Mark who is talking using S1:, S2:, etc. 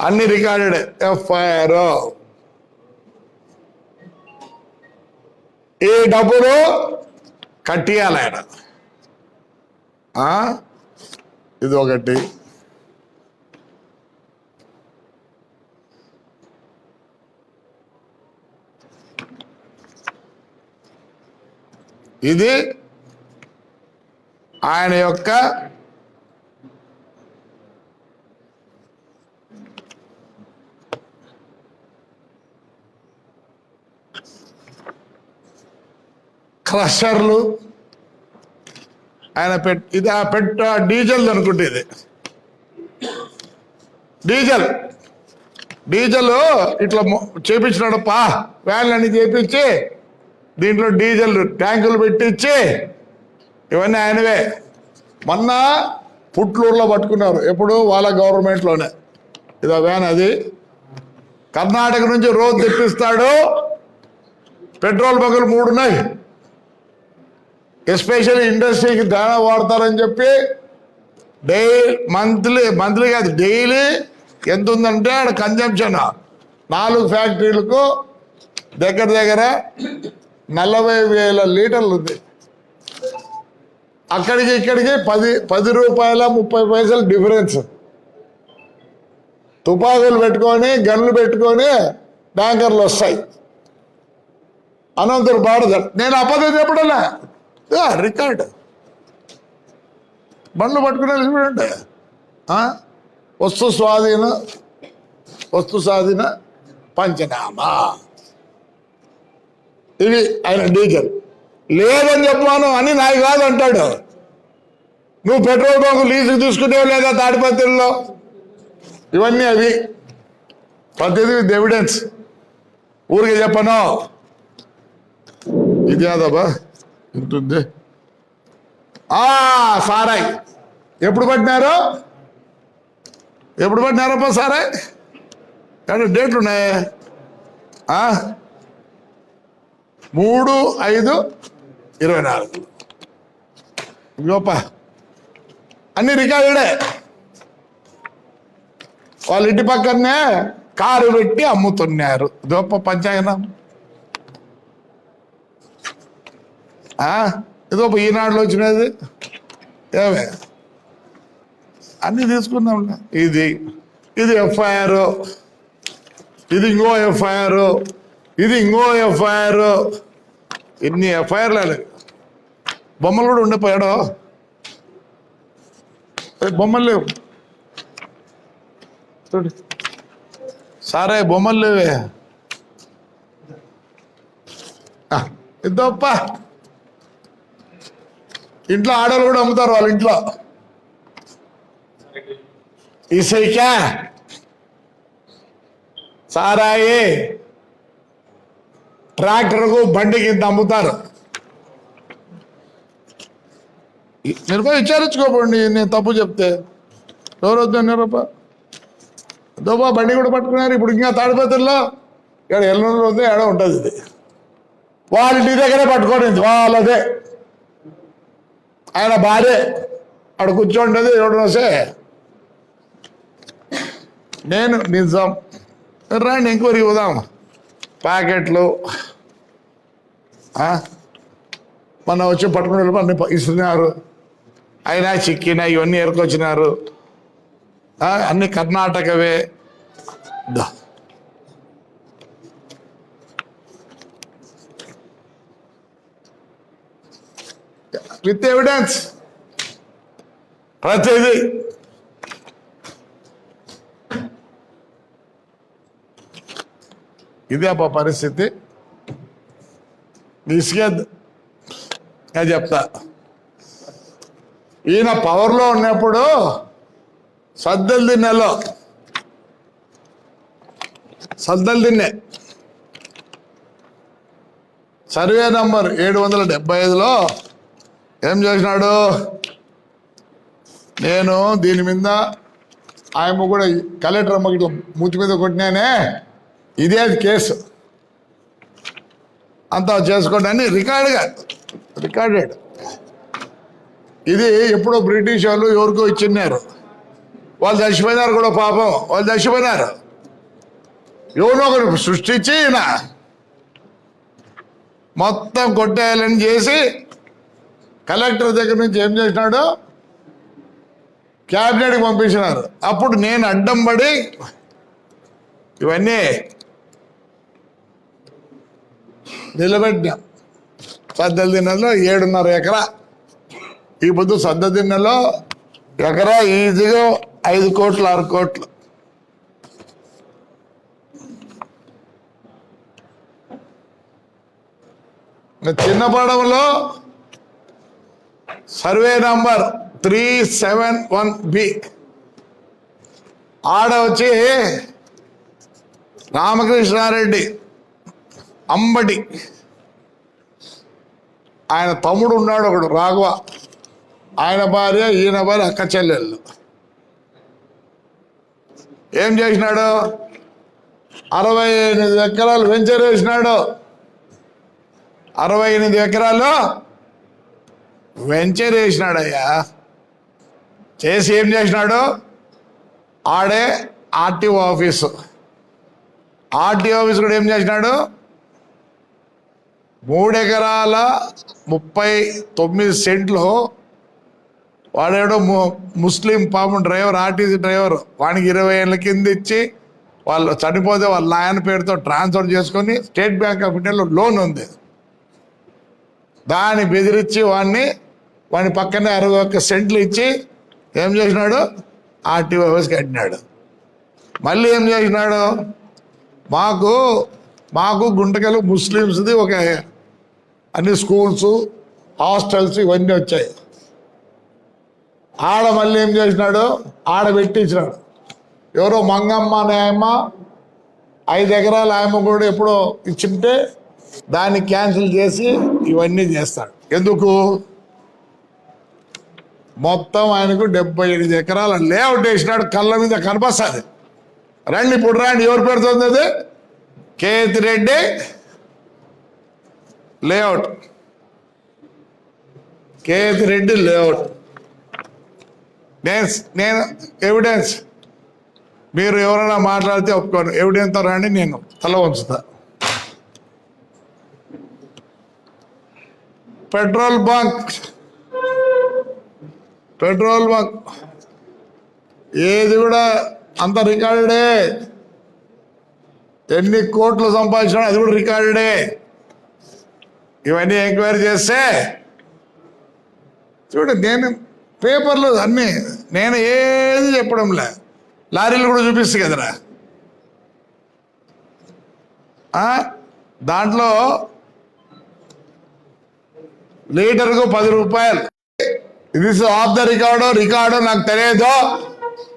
S1: అన్ని recorded FIR. ఈ డబ్బులు కట్టియాలి ఆయన. ఇది ఒకటి. ఇది ఆయన యొక్క క్రషర్లు, ఆయన ఇది డీజిల్ అనుకుంటే, ఇది డీజిల్ ఇట్లా చేపించినాడు వ్యాన్లు అన్ని చేపించి దీంట్లో డీజిల్ ట్యాంకులు పెట్టించి ఇవన్నీ ఆయనవే. మొన్న పుట్లూరులో పట్టుకున్నారు, ఎప్పుడు వాళ్ళ గవర్నమెంట్లోనే. ఇదో వ్యాన్, అది కర్ణాటక నుంచి రోజు తెప్పిస్తాడు. పెట్రోల్ బంకులు 3 ఉన్నాయి, ఎస్పెషల్లీ ఇండస్ట్రీకి దాణా వాడతారని చెప్పి మంత్లీ కాదు డైలీ ఎంత ఉందంటే ఆడ కన్జంప్షన్ 4 ఫ్యాక్టరీలకు దగ్గర 40,000 లీటర్లు ఉంది. అక్కడికి ఇక్కడికి 10 రూపాయల 30 పైసలు డిఫరెన్స్. తుపాకులు పెట్టుకొని గన్లు పెట్టుకొని ట్యాంకర్లు వస్తాయి. అనంతరం బాడదాడు. నేను అబద్ధం చెప్పడలే, రికార్డ్. బండ్లు పట్టుకునే చూడండి. వస్తు స్వాధీన పంచనామా. ఇది ఆయన డీజిల్. లేదని చెప్పాను అని నాకు కాదంటాడు. నువ్వు పెట్రోల్ బంకు లీజుకు తీసుకునేవు లేదా తాడిపత్రిలో? ఇవన్నీ అవి ప్రతిదీ విత్ ఎవిడెన్స్. ఊరికి చెప్పను. ఇది కాదబ్బా ఉంటుంది. సారాయ్ ఎప్పుడు పట్టినారప్ప సారాయ్? కానీ డేట్లు ఉన్నాయి. 3/5/24 గొప్ప అన్ని రికార్డుడే. వాళ్ళ ఇంటి పక్కనే కారు పెట్టి అమ్ముతున్నారు. గొప్ప పంచాయనం. ఇదో ఈనాడులో వచ్చినది. ఏమే అన్నీ తీసుకున్నాం. ఇది ఎఫ్ఐఆర్, ఇది ఇంకో ఎఫ్ఐఆర్, ఇది ఇంకో ఎఫ్ఐఆర్. ఎన్ని ఎఫ్ఐఆర్లు. బొమ్మలు కూడా ఉండిపోయాడో. బొమ్మలు లేవు సారే, బొమ్మలు లేవే. ఇద్దప్ప ఇంట్లో ఆడలు కూడా అమ్ముతారు వాళ్ళ ఇంట్లో. ఇసైకా సారాయి ట్రాక్టర్కు బండికి ఇంత అమ్ముతారు. మీరు పోయి విచారించుకోకండి. నేను తప్పు చెప్తే ఎవరు వద్దన్నారప్ప. దోబా బండి కూడా పట్టుకున్నారు. ఇప్పుడు ఇంకా తాడిపత్రిలో ఇక్కడ ఎల్లూరులో ఉంది, ఏడ ఉంటుంది. ఇది వాళ్ళ ఇంటి దగ్గరే పట్టుకోండి. వాళ్ళదే ఆయన భార్య అక్కడ కూర్చోండది. ఎవడు వస్తే నేను నిజం రండి ఎంక్వైరీ పోదాం. ప్యాకెట్లు మొన్న వచ్చి పట్టుకునే అన్ని ఇస్తున్నారు. అయినా చిక్కిన ఇవన్నీ ఏరుకొచ్చినారు. అన్ని కర్ణాటకవే. విత్ ఎవిడెన్స్ ప్రతిదీ. ఇదే అప్ప పరిస్థితి. నిస్కేద్ నేను చెప్తా. ఈయన పవర్లో ఉన్నప్పుడు సద్దలు తిన్నే సర్వే నంబర్ 775లో ఏం చేసినాడు? నేను దీని మీద ఆయమ్మ కూడా కలెక్టర్ అమ్మకి ఇట్లా మూతి మీద కొట్టినానే, ఇదే కేసు అంతా చేసుకోండి అని రికార్డెడ్. ఇది ఎప్పుడో బ్రిటిష్ వాళ్ళు ఎవరికో ఇచ్చిన్నారు. వాళ్ళు చచ్చిపోయినారు కూడా పాపం, వాళ్ళు చచ్చిపోయినారు. ఎవరో ఒకరు సృష్టించి ఈయన మొత్తం కొట్టేయాలని చేసి కలెక్టర్ దగ్గర నుంచి ఏం చేసినాడు, క్యాబినెట్కి పంపించినారు. అప్పుడు నేను అడ్డం పడి ఇవన్నీ నిలబెట్టినా. సద్దదిన్నెలో 7.5 ఎకరా, ఈ పొద్దు సద్దదిన్నెలో ఎకరా ఈజీగా 5 కోట్లు 6 కోట్లు. చిన్నపడంలో సర్వే నంబర్ 371B ఆడ వచ్చి రామకృష్ణారెడ్డి అంబటి ఆయన తమ్ముడు ఉన్నాడు ఒకడు రాఘవ, ఆయన భార్య ఈయన భార్య అక్క చెల్లెళ్ళు. ఏం చేసినాడు, 68 ఎకరాలు వెంచర్ వేసినాడు. 68 ఎకరాలు వెంచర్ వేసినాడయ్యా. చేసి ఏం చేసినాడు, ఆడే ఆర్టీఓ ఆఫీసు, ఆర్టీఓ ఆఫీస్ కూడా ఏం చేసినాడు, 3 ఎకరాల 39 సెంట్లు వాడేడో ముస్లిం పాపం డ్రైవర్, ఆర్టీసీ డ్రైవర్, వానికి 20 ఏళ్ళ కింద ఇచ్చి వాళ్ళు చనిపోతే వాళ్ళ నాయన పేరుతో ట్రాన్స్ఫర్ చేసుకొని స్టేట్ బ్యాంక్ ఆఫ్ ఇండియాలో లోన్ ఉంది, దాన్ని బెదిరించి వాడిని పక్కనే 61 సెంట్లు ఇచ్చి ఏం చేసినాడు, ఆర్టీఓ ఆఫీస్ కట్టినాడు. మళ్ళీ ఏం చేసినాడు, మాకు గుంటకలు ముస్లిమ్స్ది ఒక అన్ని స్కూల్స్ హాస్టల్స్ ఇవన్నీ వచ్చాయి. ఆడ మళ్ళీ ఏం చేసినాడు, ఆడ పెట్టించినాడు. ఎవరో మంగమ్మ అనే ఆయమ్మ 5 ఎకరాల ఆయమ్మ కూడా ఎప్పుడో ఇచ్చింటే దాన్ని క్యాన్సిల్ చేసి ఇవన్నీ చేస్తాడు. ఎందుకు, మొత్తం ఆయనకు 78 ఎకరాల లేఅవుట్ వేసినాడు. కళ్ళ మీద కనపస్తుంది. రండి ఇప్పుడు రండి, ఎవరు పెడుతుంది అది, కేతిరెడ్డి లేఅవుట్, కేతిరెడ్డి లేఅవుట్. నేను ఎవిడెన్స్, మీరు ఎవరైనా మాట్లాడితే ఒప్పుకోను, ఎవిడెన్స్తో రండి, నేను తల వంచుతా. పెట్రోల్ బంక్ ఏది కూడా అంత రికార్డెడే. ఎన్ని కోట్లు సంపాదించినా అది కూడా రికార్డెడే. ఇవన్నీ ఎంక్వైరీ చేస్తే చూడండి, నేను పేపర్లు అన్నీ నేను ఏది చెప్పడంలే, లారీలు కూడా చూపిస్తుంది కదరా. దాంట్లో లీటర్కు 10 రూపాయలు. ఇది ఆఫ్ ద రికార్డో నాకు తెలియదు.